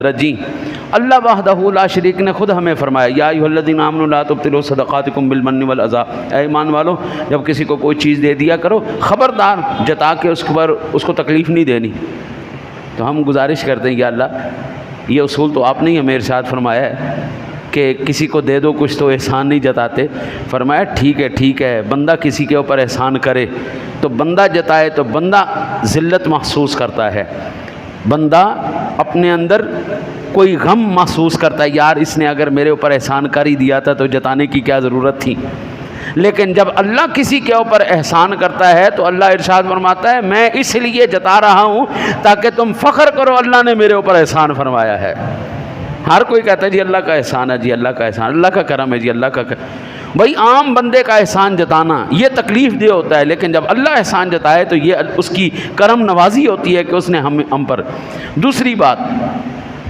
رجی اللہ وحدہ لا شریک نے خود ہمیں فرمایا یا ایھا الذین آمنوا لا تبطلوا صدقاتکم بالمن والاذی، اے ایمان والو جب کسی کو کوئی چیز دے دیا کرو خبردار جتا کے اس پر اس کو تکلیف نہیں دینی۔ تو ہم گزارش کرتے ہیں یا اللہ یہ اصول تو آپ نے ہی ہمیں ارشاد فرمایا ہے کہ کسی کو دے دو کچھ تو احسان نہیں جتاتے۔ فرمایا ٹھیک ہے بندہ کسی کے اوپر احسان کرے تو بندہ جتائے تو بندہ ذلت محسوس کرتا ہے، بندہ اپنے اندر کوئی غم محسوس کرتا ہے، یار اس نے اگر میرے اوپر احسان کر ہی دیا تھا تو جتانے کی کیا ضرورت تھی۔ لیکن جب اللہ کسی کے اوپر احسان کرتا ہے تو اللہ ارشاد فرماتا ہے میں اس لیے جتا رہا ہوں تاکہ تم فخر کرو اللہ نے میرے اوپر احسان فرمایا ہے۔ ہر کوئی کہتا ہے جی اللہ کا احسان ہے، جی اللہ کا احسان، اللہ کا کرم ہے، جی اللہ کا کرم۔ بھائی عام بندے کا احسان جتانا یہ تکلیف دہ ہوتا ہے، لیکن جب اللہ احسان جتائے تو یہ اس کی کرم نوازی ہوتی ہے کہ اس نے ہم پر۔ دوسری بات